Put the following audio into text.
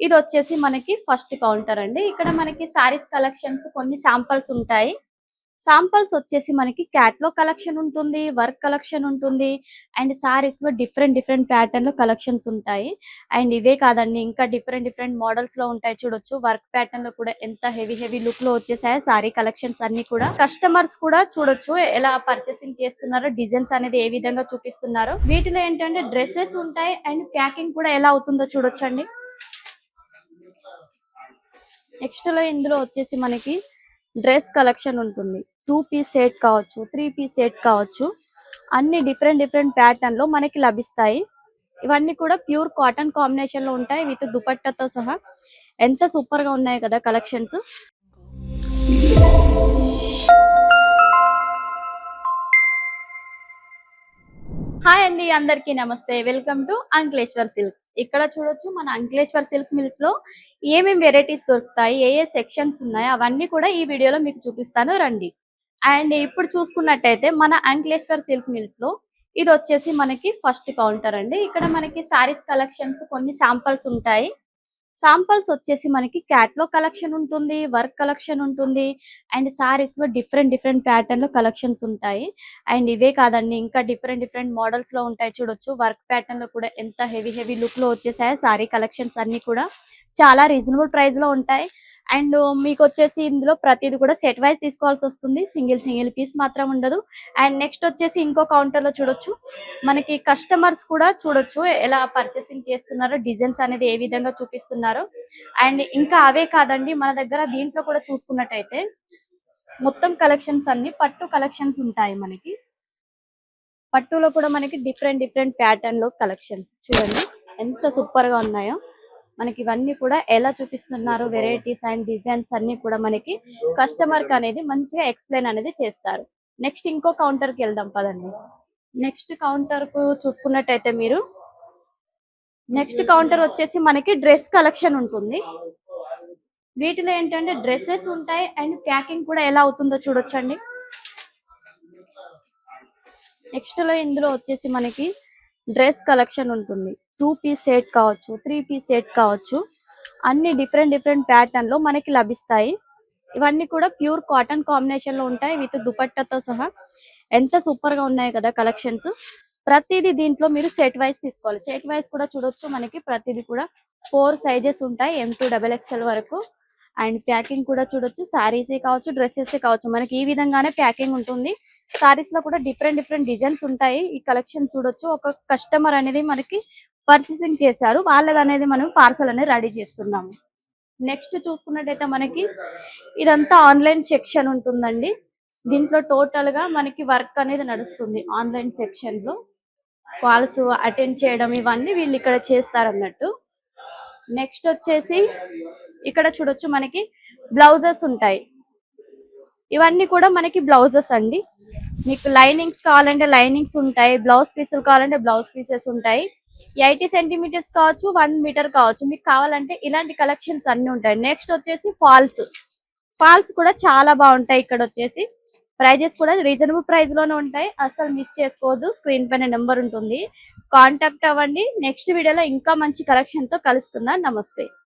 ఇది వచ్చేసి మనకి ఫస్ట్ కౌంటర్ అండి. ఇక్కడ మనకి సారీస్ కలెక్షన్స్ కొన్ని శాంపిల్స్ ఉంటాయి. శాంపిల్స్ వచ్చేసి మనకి క్యాట్లాగ్ కలెక్షన్ ఉంటుంది, వర్క్ కలెక్షన్ ఉంటుంది. అండ్ సారీస్‌లో డిఫరెంట్ డిఫరెంట్ ప్యాటర్న్‌లో కలెక్షన్స్ ఉంటాయి. అండ్ ఇవే కాదండి, ఇంకా డిఫరెంట్ డిఫరెంట్ మోడల్స్‌లో ఉంటాయి చూడొచ్చు. వర్క్ ప్యాటర్న్‌లో కూడా ఎంత హెవీ హెవీ లుక్‌లో వచ్చేసాయో సారీ కలెక్షన్స్ అన్నీ కూడా. కస్టమర్స్ కూడా చూడొచ్చు ఎలా పర్చేసింగ్ చేస్తున్నారో, డిజైన్స్ అనేది ఏ విధంగా చూపిస్తున్నారో. వీటిలో ఏంటంటే డ్రెసెస్ ఉంటాయి అండ్ ప్యాకింగ్ కూడా ఎలా అవుతుందో చూడొచ్చండి. నెక్స్ట్‌లో ఇందులో వచ్చేసి మనకి డ్రెస్ కలెక్షన్ ఉంటుంది. 2 పీస్ సెట్ కావచ్చు, 3 పీస్ సెట్ కావచ్చు. అన్ని డిఫరెంట్ డిఫరెంట్ ప్యాటర్న్‌లో మనకి లభిస్తాయి. ఇవన్నీ కూడా ప్యూర్ కాటన్ కాంబినేషన్‌లో ఉంటాయి విత్ దుపట్టాతో సహా. ఎంత సూపర్‌గా ఉన్నాయి కదా కలెక్షన్స్. హాయ్ అండి, అందరికీ నమస్తే. Welcome to Ankleshwar silks. ఇక్కడ చూడొచ్చు మన అంక్లేశ్వర్ సిల్క్ మిల్స్ లో ఏమేమి వెరైటీస్ దొరుకుతాయి, ఏ సెక్షన్స్ ఉన్నాయి, అవన్నీ కూడా ఈ వీడియోలో మీకు చూపిస్తాను రండి. అండ్ ఇప్పుడు చూసుకున్నట్టయితే మన అంక్లేశ్వర్ సిల్క్ మిల్స్ లో ఇది వచ్చేసి మనకి ఫస్ట్ కౌంటర్ అండి. ఇక్కడ మనకి సారీస్ కలెక్షన్స్ కొన్ని శాంపిల్స్ ఉంటాయి. శాంపిల్స్ వచ్చేసి మనకి క్యాట్లాగ్ కలెక్షన్ ఉంటుంది, వర్క్ కలెక్షన్ ఉంటుంది. అండ్ సారీస్ లో డిఫరెంట్ డిఫరెంట్ ప్యాటర్న్ లో కలెక్షన్స్ ఉంటాయి. అండ్ ఇవే కాదండి, ఇంకా డిఫరెంట్ డిఫరెంట్ మోడల్స్ లో ఉంటాయి చూడొచ్చు. వర్క్ ప్యాటర్న్ లో కూడా ఎంత హెవీ హెవీ లుక్ లో వచ్చేసాయో సారీ కలెక్షన్స్ అన్ని కూడా. చాలా రీజనబుల్ ప్రైస్ లో ఉంటాయి. అండ్ మీకు వచ్చేసి ఇందులో ప్రతిది కూడా సెట్ వైజ్ తీసుకోవాల్సి వస్తుంది, సింగిల్ సింగిల్ పీస్ మాత్రం ఉండదు. అండ్ నెక్స్ట్ వచ్చేసి ఇంకో కౌంటర్ లో చూడొచ్చు, మనకి కస్టమర్స్ కూడా చూడొచ్చు ఎలా పర్చేసింగ్ చేస్తున్నారో, డిజైన్స్ అనేది ఏ విధంగా చూపిస్తున్నారో. అండ్ ఇంకా అవే కాదండి, మన దగ్గర దీంట్లో కూడా చూసుకున్నట్టయితే మొత్తం కలెక్షన్స్ అన్ని పట్టు కలెక్షన్స్ ఉంటాయి మనకి. పట్టులో కూడా మనకి డిఫరెంట్ డిఫరెంట్ ప్యాటర్న్ లో కలెక్షన్స్ చూడండి ఎంత సూపర్ గా ఉన్నాయో. మనకి ఇవన్నీ కూడా ఎలా చూపిస్తున్నారు, వెరైటీస్ అండ్ డిజైన్స్ అన్ని కూడా మనకి కస్టమర్ కి అనేది మంచిగా ఎక్స్ప్లెయిన్ అనేది చేస్తారు. నెక్స్ట్ ఇంకో కౌంటర్ కి వెళ్దాం పదండి. నెక్స్ట్ కౌంటర్ కు చూసుకున్నట్టయితే మీరు, నెక్స్ట్ కౌంటర్ వచ్చేసి మనకి డ్రెస్ కలెక్షన్ ఉంటుంది. వీటిలో ఏంటంటే డ్రెస్సెస్ ఉంటాయి అండ్ ప్యాకింగ్ కూడా ఎలా అవుతుందో చూడొచ్చండి. నెక్స్ట్ లో ఇందులో వచ్చేసి మనకి డ్రెస్ కలెక్షన్ ఉంటుంది. 2 పీస్ సెట్ కావచ్చు, 3 పీస్ సెట్ కావచ్చు. అన్ని డిఫరెంట్ డిఫరెంట్ ప్యాటర్న్ లో మనకి లభిస్తాయి. ఇవన్నీ కూడా ప్యూర్ కాటన్ కాంబినేషన్ లో ఉంటాయి విత్ దుపట్టాతో సహా. ఎంత సూపర్ గా ఉన్నాయి కదా కలెక్షన్స్. ప్రతిదీ దీంట్లో మీరు సెట్ వైజ్ తీసుకోవాలి. సెట్ వైజ్ కూడా చూడొచ్చు, మనకి ప్రతిదీ కూడా 4 సైజెస్ ఉంటాయి, M2 XXL వరకు. అండ్ ప్యాకింగ్ కూడా చూడొచ్చు, సారీస్ కావచ్చు, డ్రెస్సెస్ కావచ్చు, మనకి ఈ విధంగానే ప్యాకింగ్ ఉంటుంది. సారీస్ లో కూడా డిఫరెంట్ డిఫరెంట్ డిజైన్స్ ఉంటాయి. ఈ కలెక్షన్ చూడొచ్చు, ఒక కస్టమర్ అనేది మనకి పర్చేసింగ్ చేశారు, వాళ్ళది అనేది మనం పార్సల్ అనేది రెడీ చేస్తున్నాము. నెక్స్ట్ చూసుకున్నట్టయితే మనకి ఇదంతా ఆన్లైన్ సెక్షన్ ఉంటుందండి. దీంట్లో టోటల్ గా మనకి వర్క్ అనేది నడుస్తుంది ఆన్లైన్ సెక్షన్ లో. కాల్స్ అటెండ్ చేయడం ఇవన్నీ వీళ్ళు ఇక్కడ చేస్తారు అన్నట్టు. నెక్స్ట్ వచ్చేసి ఇక్కడ చూడొచ్చు, మనకి బ్లౌజెస్ ఉంటాయి. ఇవన్నీ కూడా మనకి బ్లౌజెస్ అండి. మీకు లైనింగ్స్ కావాలంటే లైనింగ్స్ ఉంటాయి, బ్లౌజ్ పీసులు కావాలంటే బ్లౌజ్ పీసెస్ ఉంటాయి. 80 సెంటీమీటర్స్ కావచ్చు, 1 మీటర్ కావచ్చు, మీకు కావాలంటే ఇలాంటి కలెక్షన్స్ అన్ని ఉంటాయి. నెక్స్ట్ వచ్చేసి ఫాల్స్. ఫాల్స్ కూడా చాలా బాగుంటాయి. ఇక్కడ వచ్చేసి ప్రైజెస్ కూడా రీజనబుల్ ప్రైస్ లోనే ఉంటాయి, అస్సలు మిస్ చేసుకోవద్దు. స్క్రీన్ పైన నెంబర్ ఉంటుంది, కాంటాక్ట్ అవ్వండి. నెక్స్ట్ వీడియోలో ఇంకా మంచి కలెక్షన్ తో కలుసుకుందాం. నమస్తే.